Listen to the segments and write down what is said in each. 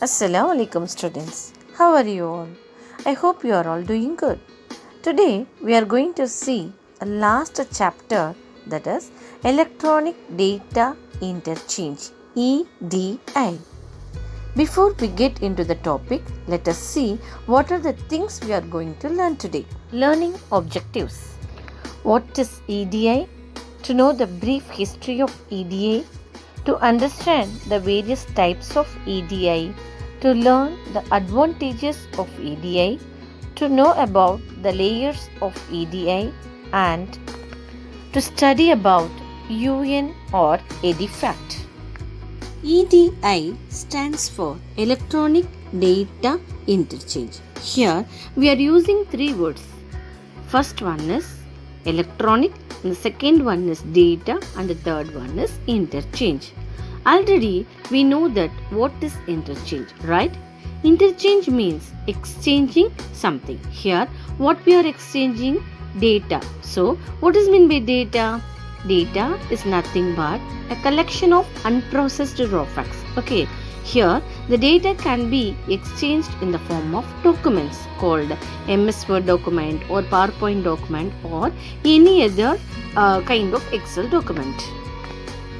Assalamu alaikum students. How are you all? I hope you are all doing good. Today we are going to see a last chapter, that is Electronic Data Interchange EDI. Before we get into the topic, let us see what are the things we are going to learn today. Learning objectives. What is EDI? To know the brief history of EDI, to understand the various types of EDI, to learn the advantages of EDI, to know about the layers of EDI, and to study about UN or EDIFACT. EDI stands for Electronic Data Interchange. Here we are using three words. First one is electronic, and the second one is data, and the third one is interchange. Already we know that what is interchange, right? Interchange means exchanging something. Here what we are exchanging? Data. So what is meant by data? Data is nothing but a collection of unprocessed raw facts. Okay. Here the data can be exchanged in the form of documents called MS Word document or PowerPoint document or any other kind of Excel document.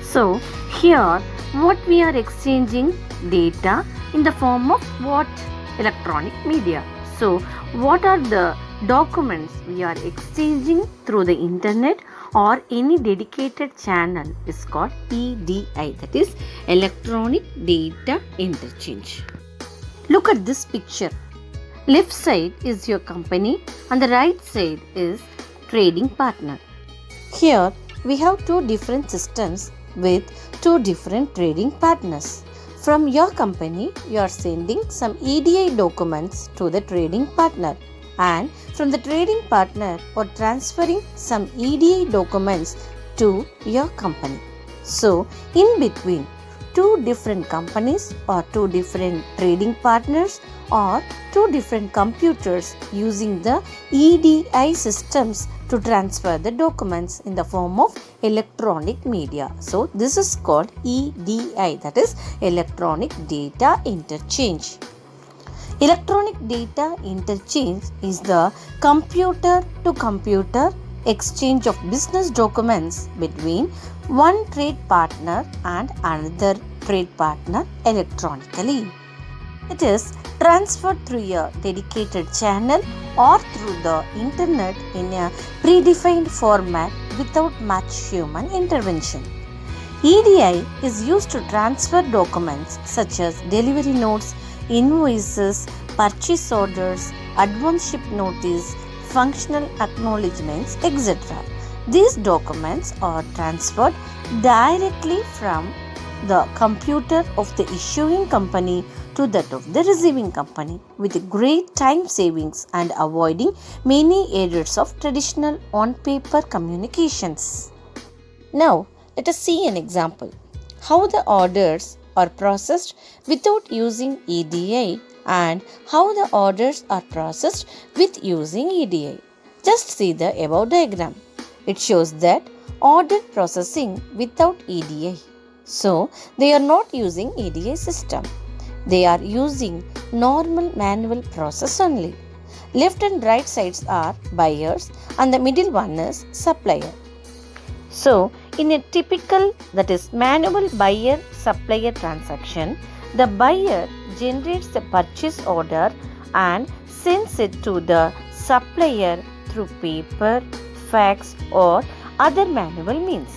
So here what we are exchanging? Data in the form of what? Electronic media. So what are the documents we are exchanging through the internet or any dedicated channel is called EDI, that is Electronic Data Interchange. Look at this picture. Left side is your company and the right side is trading partner. Here we have two different systems with two different trading partners. From your company, you are sending some EDI documents to the trading partner, and from the trading partner or transferring some EDI documents to your company. So, in between two different companies or two different trading partners or two different computers using the EDI systems to transfer the documents in the form of electronic media. So this is called EDI, that is Electronic Data Interchange. Electronic data interchange is the computer to computer exchange of business documents between one trade partner and another trade partner electronically. It is transferred through a dedicated channel or through the internet in a predefined format without much human intervention. EDI is used to transfer documents such as delivery notes, invoices, purchase orders, advance ship notice, functional acknowledgements, etc. These documents are transferred directly from the computer of the issuing company to that of the receiving company with great time savings and avoiding many errors of traditional on-paper communications. Now, let us see an example. How the orders are processed without using EDI and how the orders are processed with using EDI. Just see the above diagram. It shows that order processing without EDI. So, they are not using EDI system. They are using normal manual process only. Left and right sides are buyers and the middle one is supplier. So, in a typical, that is manual buyer-supplier transaction, the buyer generates the purchase order and sends it to the supplier through paper, fax or other manual means.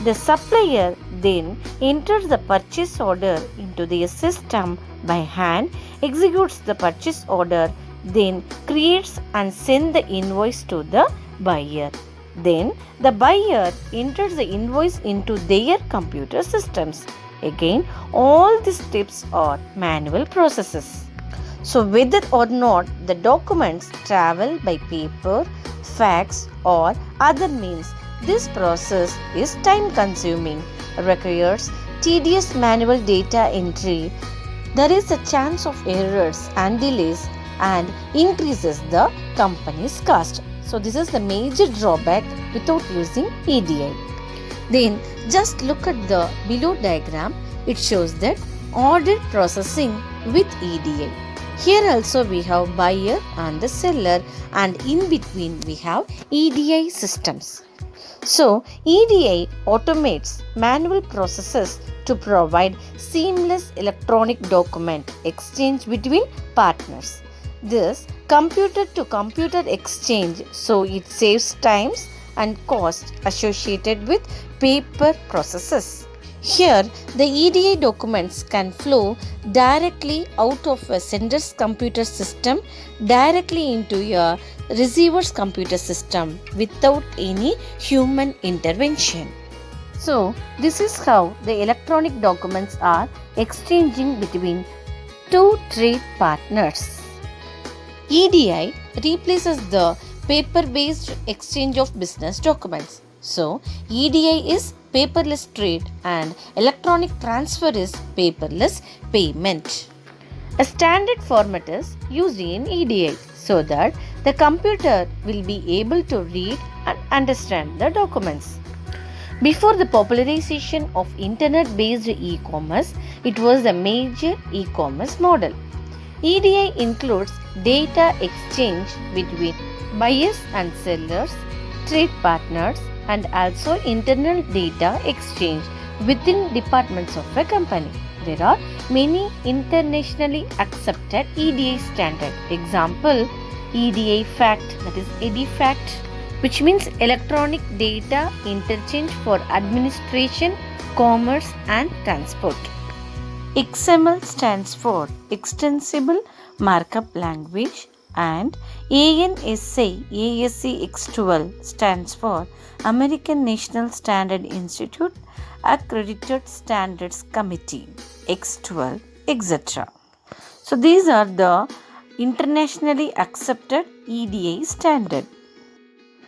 The supplier then enters the purchase order into their system by hand, executes the purchase order, then creates and sends the invoice to the buyer. Then the buyer enters the invoice into their computer systems. Again, all these steps are manual processes. So whether or not the documents travel by paper, fax or other means, this process is time consuming, requires tedious manual data entry. There is a chance of errors and delays and increases the company's cost. So this is the major drawback without using EDI. Then just look at the below diagram. It shows that order processing with EDI. Here also we have buyer and the seller, and in between we have EDI systems. So, EDI automates manual processes to provide seamless electronic document exchange between partners. This computer to computer exchange, so it saves times and costs associated with paper processes. Here, the EDI documents can flow directly out of a sender's computer system directly into a receiver's computer system without any human intervention. So, this is how the electronic documents are exchanging between two trade partners. EDI replaces the paper-based exchange of business documents. So, EDI is paperless trade and electronic transfer is paperless payment. A standard format is used in EDI so that the computer will be able to read and understand the documents. Before the popularization of internet-based e-commerce, it was a major e-commerce model. EDI includes data exchange between buyers and sellers, trade partners, and also internal data exchange within departments of a company. There are many internationally accepted EDI standards. Example, EDI FACT, that is EDIFACT, which means Electronic Data Interchange for Administration, Commerce and Transport. XML stands for Extensible Markup Language, and ANSI ASC X12 stands for American National Standard Institute Accredited Standards Committee X12, etc. So these are the internationally accepted EDI standard.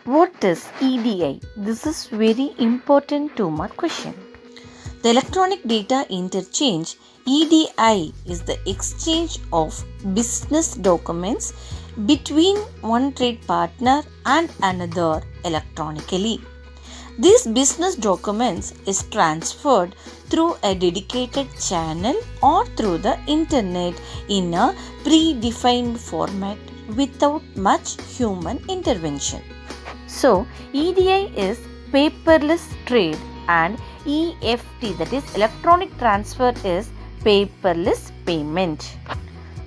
What is EDI? This is very important 2-mark question. The electronic data interchange, EDI, is the exchange of business documents between one trade partner and another electronically. These business documents is transferred through a dedicated channel or through the internet in a predefined format without much human intervention. So, EDI is paperless trade and EFT, that is electronic transfer, is paperless payment.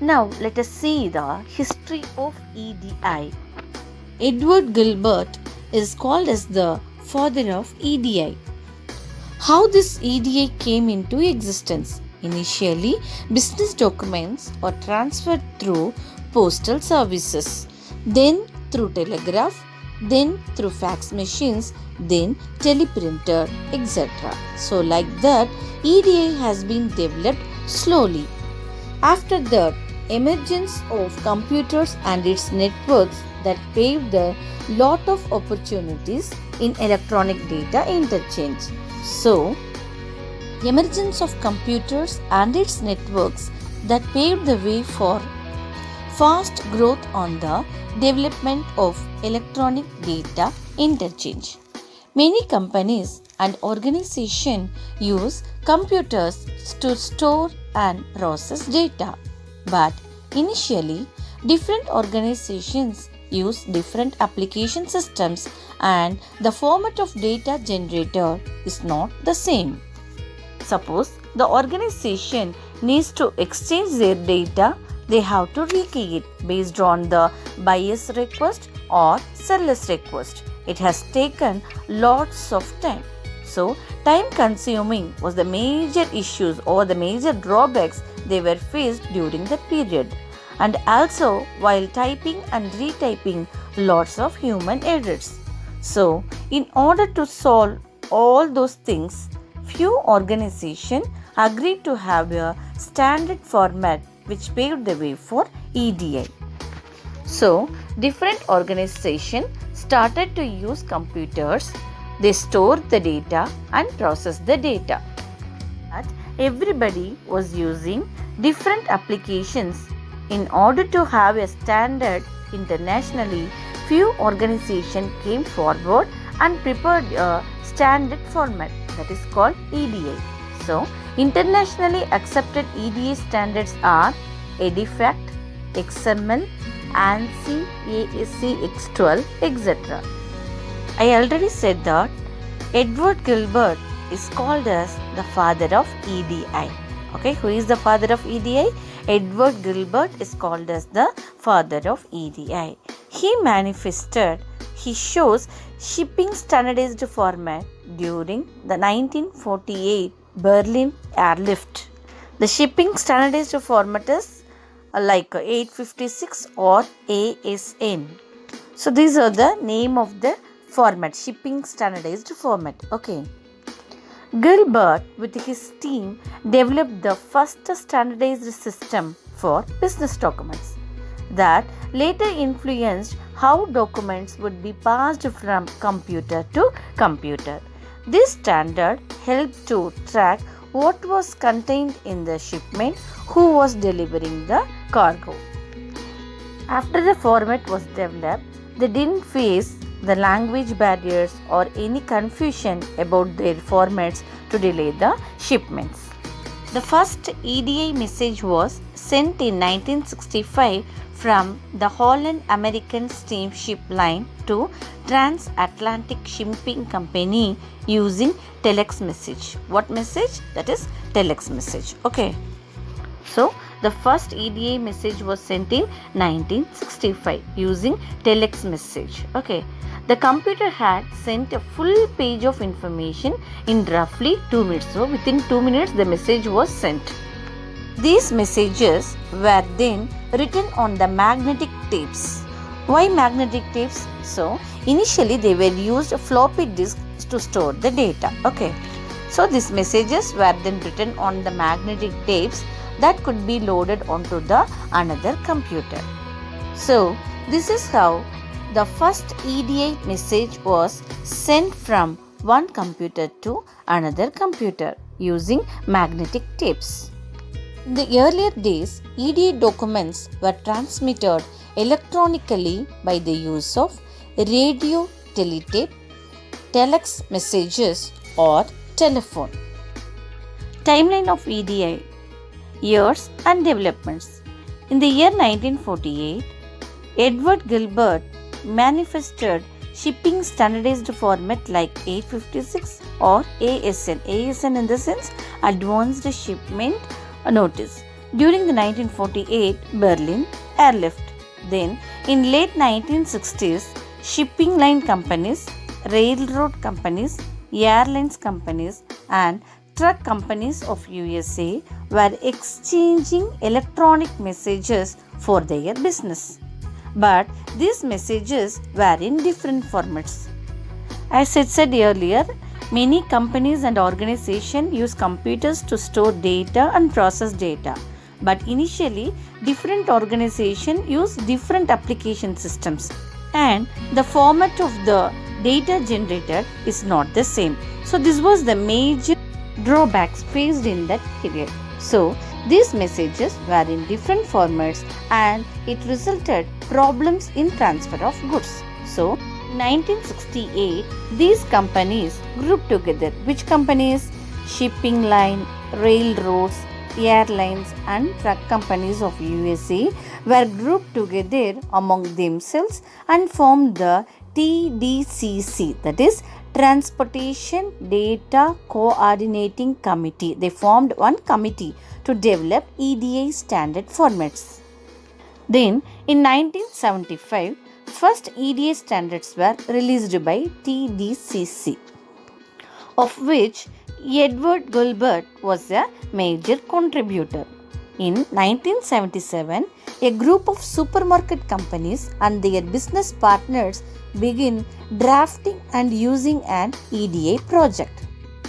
Now let us see the history of EDI. Edward Gilbert is called as the father of EDI. How this EDI came into existence? Initially, business documents are transferred through postal services, then through telegraph, then through fax machines, then teleprinter, etc. So like that, EDI has been developed slowly. After that, emergence of computers and its networks that paved the lot of opportunities in electronic data interchange. So, emergence of computers and its networks that paved the way for fast growth on the development of electronic data interchange. Many companies and organizations use computers to store and process data. But initially, different organizations use different application systems and the format of data generator is not the same. Suppose the organization needs to exchange their data, they have to rekey it based on the buyer's request or seller's request. It has taken lots of time. So, time consuming was the major issues or the major drawbacks they were faced during the period. And also, while typing and retyping, lots of human errors. So, in order to solve all those things, few organizations agreed to have a standard format which paved the way for EDI. So, different organizations started to use computers. They store the data and process the data. But everybody was using different applications. In order to have a standard internationally, few organizations came forward and prepared a standard format that is called EDI. So, Internationally accepted EDA standards are EDIFACT, XML, ANSI, ASC X12, etc. I already said that Edward Gilbert is called as the father of EDI. Okay, who is the father of EDI? Edward Gilbert is called as the father of EDI. He shows shipping standardized format during the 1948 Berlin Airlift. The shipping standardized format is like 856 or ASN. So these are the name of the format, shipping standardized format. Okay. Gilbert with his team developed the first standardized system for business documents that later influenced how documents would be passed from computer to computer. This standard helped to track what was contained in the shipment, who was delivering the cargo. After the format was developed, they didn't face the language barriers or any confusion about their formats to delay the shipments. The first EDI message was sent in 1965 from the Holland American Steamship Line to Transatlantic Shipping Company using telex message. What message? That is telex message. Okay. So the first EDI message was sent in 1965 using telex message. Okay. The computer had sent a full page of information in roughly 2 minutes. So within 2 minutes the message was sent. These messages were then written on the magnetic tapes. Why magnetic tapes? So initially they were used floppy disks to store the data. Okay. So these messages were then written on the magnetic tapes that could be loaded onto the another computer. So this is how the first EDI message was sent from one computer to another computer using magnetic tapes. In the earlier days, EDI documents were transmitted electronically by the use of radio teletape, telex messages or telephone. Timeline of EDI, years and developments. In the year 1948, Edward Gilbert manifested shipping standardized format like 856 or ASN. ASN in the sense Advanced Shipment Notice during the 1948 Berlin Airlift. Then in late 1960s, shipping line companies, railroad companies, airlines companies and truck companies of USA were exchanging electronic messages for their business. But these messages were in different formats. As I said earlier, many companies and organizations use computers to store data and process data. But initially, different organizations use different application systems. And the format of the data generated is not the same. So this was the major drawbacks faced in that period. So these messages were in different formats and it resulted problems in transfer of goods. So in 1968, these companies grouped together. Which companies? Shipping line, railroads, airlines and truck companies of USA were grouped together among themselves and formed the TDCC, that is Transportation Data Coordinating Committee. They formed one committee to develop EDI standard formats. Then in 1975, first EDI standards were released by TDCC, of which Edward Gilbert was a major contributor. In 1977, a group of supermarket companies and their business partners began drafting and using an EDI project.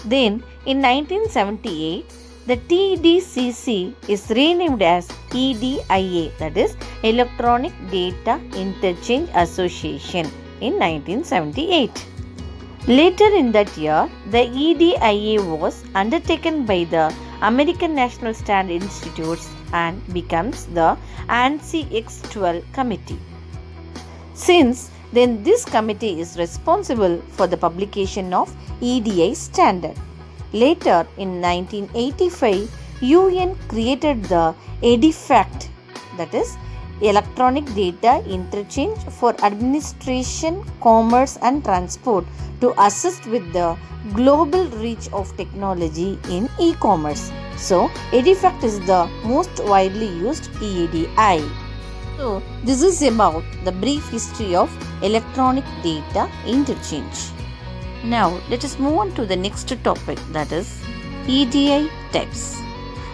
Then, in 1978, the TDCC is renamed as EDIA, that is Electronic Data Interchange Association, in 1978. Later in that year, the EDIA was undertaken by the American National Standard Institutes and becomes the ANSI X12 committee. Since then, this committee is responsible for the publication of EDI standard. Later in 1985, UN created the EDIFACT, that is Electronic Data Interchange for Administration, Commerce and Transport to assist with the global reach of technology in e-commerce. So, EDIFACT is the most widely used EDI. So, this is about the brief history of electronic data interchange. Now, let us move on to the next topic, that is EDI types.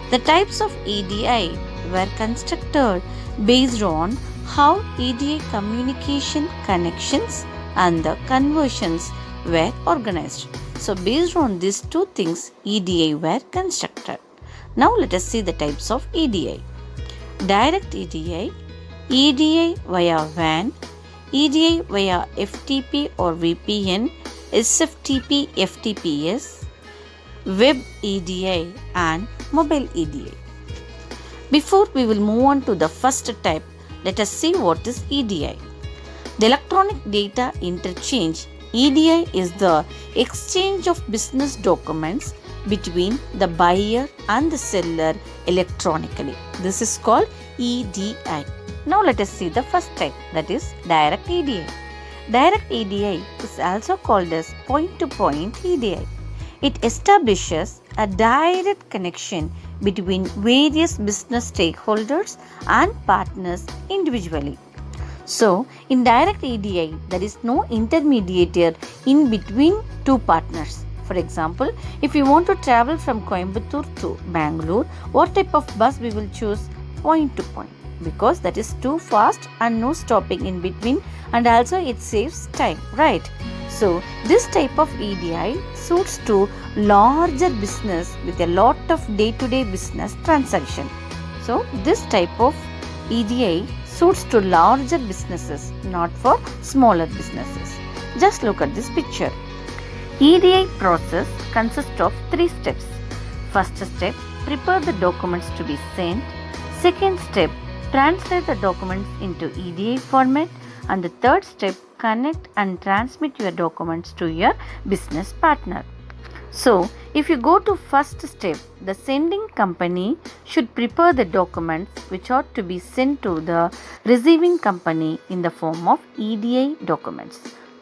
The types of EDI were constructed based on how EDI communication connections and the conversions were organized. So, based on these two things, EDI were constructed. Now, let us see the types of EDI. Direct EDI, EDI via WAN, EDI via FTP or VPN, SFTP, FTPS, Web EDI and Mobile EDI. Before we will move on to the first type, let us see what is EDI. The electronic data interchange, EDI is the exchange of business documents between the buyer and the seller electronically. This is called EDI. Now let us see the first type, that is direct EDI. Direct EDI is also called as point-to-point EDI. It establishes a direct connection between various business stakeholders and partners individually. So, in direct EDI, there is no intermediator in between two partners. For example, if you want to travel from Coimbatore to Bangalore, what type of bus we will choose? Point to point, because that is too fast and no stopping in between, and also it saves time, right? So, this type of EDI suits to larger business with a lot of day-to-day business transaction. So, this type of EDI suits to larger businesses, not for smaller businesses. Just look at this picture. EDI process consists of 3 steps. First step, prepare the documents to be sent. Second step, translate the documents into EDI format. And the third step, connect and transmit your documents to your business partner. So, if you go to first step, the sending company should prepare the documents which ought to be sent to the receiving company in the form of EDI documents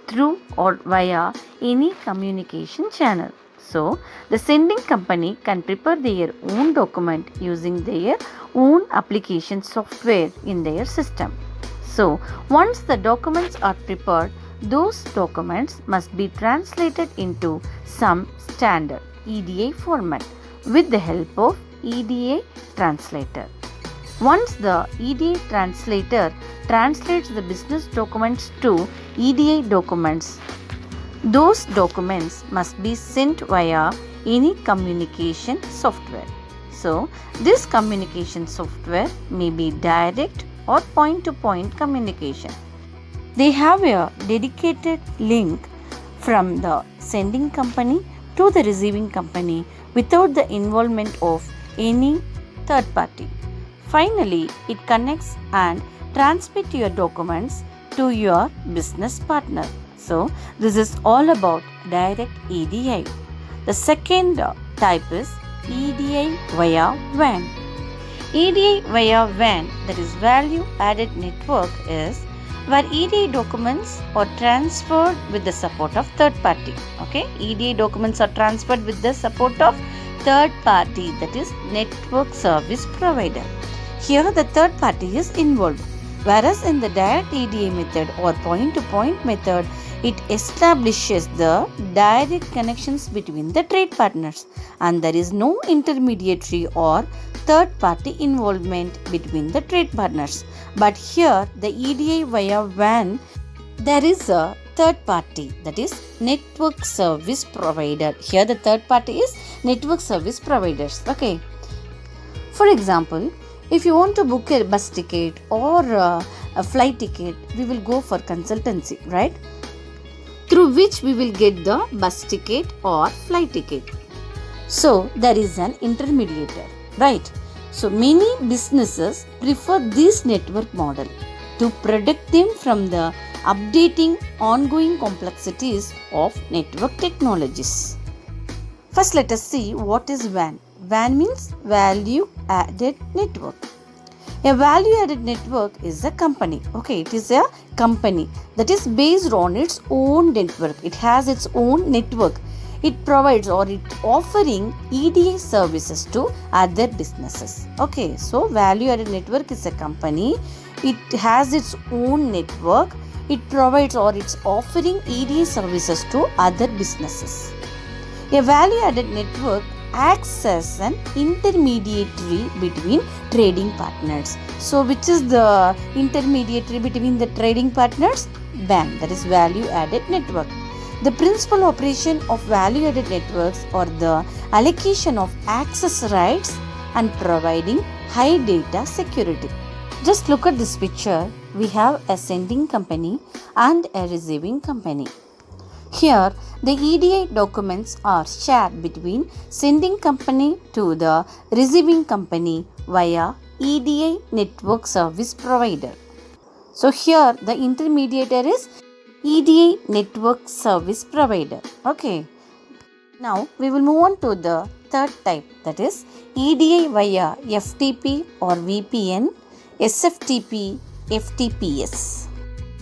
through or via any communication channel. So, the sending company can prepare their own document using their own application software in their system. So, once the documents are prepared, those documents must be translated into some standard EDI format with the help of EDI translator. Once the EDI translator translates the business documents to EDI documents, those documents must be sent via any communication software. So, this communication software may be direct or point-to-point communication. They have a dedicated link from the sending company to the receiving company without the involvement of any third party. Finally, it connects and transmits your documents to your business partner. So, this is all about direct EDI. The second type is EDI via WAN. EDI via WAN, that is value added network, is where EDI documents are transferred with the support of third party. Okay, EDI documents are transferred with the support of third party, that is network service provider. Here the third party is involved, whereas in the direct EDI method or point-to-point method, it establishes the direct connections between the trade partners and there is no intermediary or third party involvement between the trade partners. But here the EDI via WAN, there is a third party, that is network service provider. Here the third party is network service providers. Okay. For example, if you want to book a bus ticket or a flight ticket, we will go for consultancy, right? Through which we will get the bus ticket or flight ticket. So, there is an intermediator, right? So, many businesses prefer this network model to protect them from the updating ongoing complexities of network technologies. First, let us see what is WAN. WAN means value added network. A value added network is a company. Okay, it is a company that is based on its own network. It has its own network. It provides or it offering EDA services to other businesses. Okay, so value added network is a company. It has its own network. It provides or it's offering EDA services to other businesses. A value added network acts as an intermediary between trading partners. So, which is the intermediary between the trading partners? WAN, that is value added network. The principal operation of value added networks are the allocation of access rights and providing high data security. Just look at this picture. We have a sending company and a receiving company. Here, the EDA documents are shared between sending company to the receiving company via EDA network service provider. So, here the intermediary is EDA network service provider. Okay. Now, we will move on to the third type, that is EDA via FTP or VPN, SFTP, FTPS.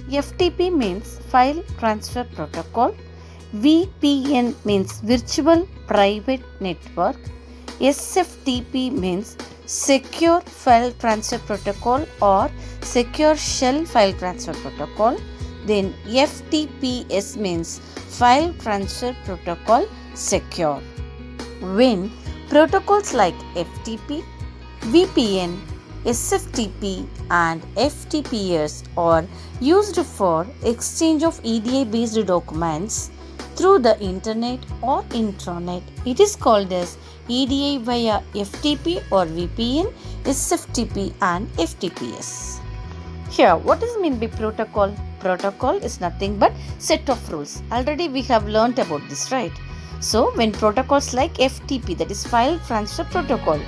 FTP means File Transfer Protocol. VPN means Virtual Private Network. SFTP means Secure File Transfer Protocol or Secure Shell File Transfer Protocol. Then FTPS means File Transfer Protocol Secure. When protocols like FTP, VPN, SFTP and FTPS are used for exchange of EDA based documents through the internet or intranet, it is called as EDA via FTP or VPN, SFTP and FTPS. Here, what is meant by protocol? Protocol is nothing but set of rules. Already we have learnt about this, right? So, when protocols like FTP, that is File Transfer Protocol.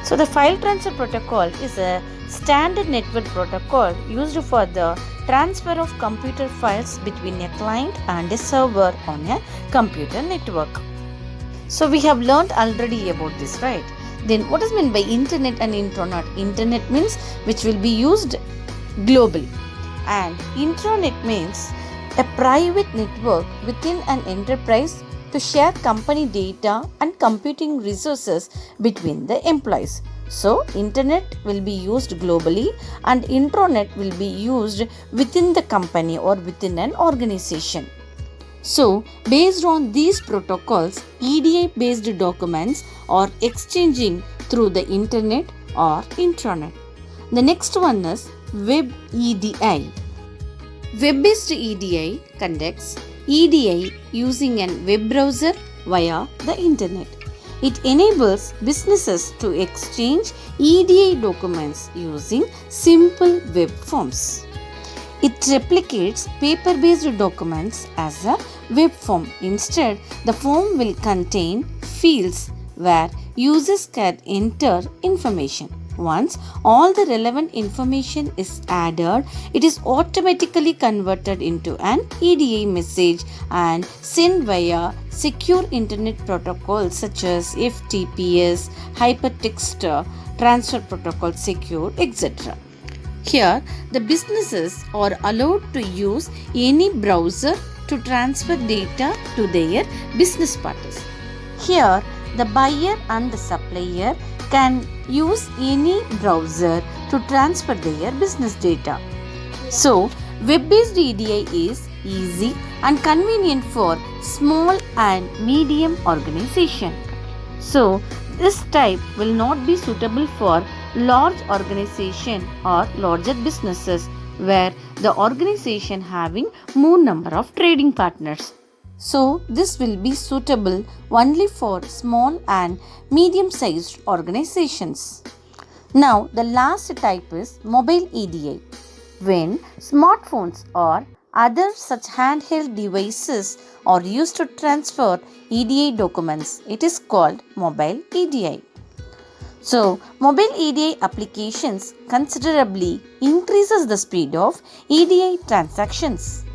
So, the File Transfer Protocol is a standard network protocol used for the transfer of computer files between a client and a server on a computer network. So, we have learnt already about this, right? Then, what is meant by internet and intranet? Internet means which will be used globally, and intranet means a private network within an enterprise to share company data and computing resources between the employees. So, internet will be used globally and intranet will be used within the company or within an organization. So, based on these protocols, EDA based documents are exchanging through the internet or intranet. The next one is Web EDI. Web-based EDI conducts EDI using a web browser via the internet. It enables businesses to exchange EDI documents using simple web forms. It replicates paper-based documents as a web form. Instead, the form will contain fields where users can enter information. Once all the relevant information is added, it is automatically converted into an EDI message and sent via secure internet protocols such as FTPS, Hypertext Transfer Protocol Secure, etc. Here, the businesses are allowed to use any browser to transfer data to their business partners. Here, the buyer and the supplier can use any browser to transfer their business data. So, web-based EDI is easy and convenient for small and medium organization. So, this type will not be suitable for large organization or larger businesses where the organization having more number of trading partners. So, this will be suitable only for small and medium-sized organizations. Now, the last type is mobile EDI. When smartphones or other such handheld devices are used to transfer EDI documents, it is called mobile EDI. So, mobile EDI applications considerably increases the speed of EDI transactions.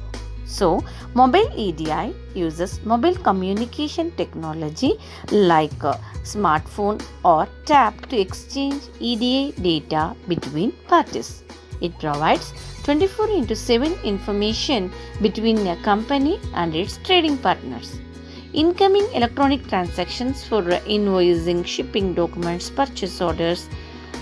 So, mobile EDI uses mobile communication technology like a smartphone or tab to exchange EDI data between parties. It provides 24 into 7 information between a company and its trading partners. Incoming electronic transactions for invoicing, shipping documents, purchase orders,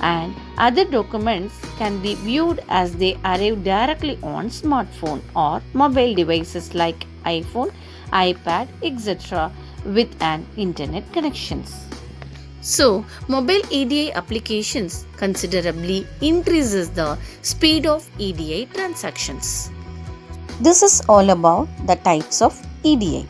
and other documents can be viewed as they arrive directly on smartphone or mobile devices like iPhone, iPad, etc. with an internet connections. So, mobile EDI applications considerably increases the speed of EDI transactions. This is all about the types of EDI.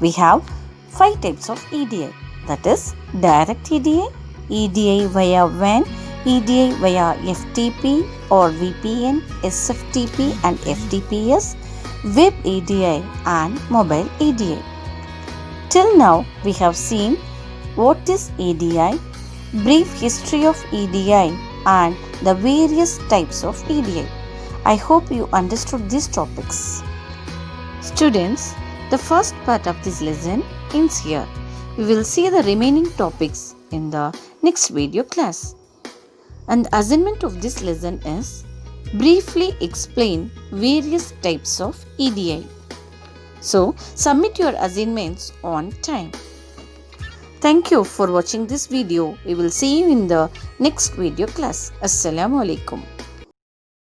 We have 5 types of EDI, that is direct EDI, EDI via WAN, EDI via FTP or VPN, SFTP and FTPS, Web EDI and Mobile EDI. Till now we have seen what is EDI, brief history of EDI and the various types of EDI. I hope you understood these topics. Students, the first part of this lesson ends here. We will see the remaining topics in the next video class. And the assignment of this lesson is briefly explain various types of EDI. So, submit your assignments on time. Thank you for watching this video. We will see you in the next video class. Assalamu alaikum.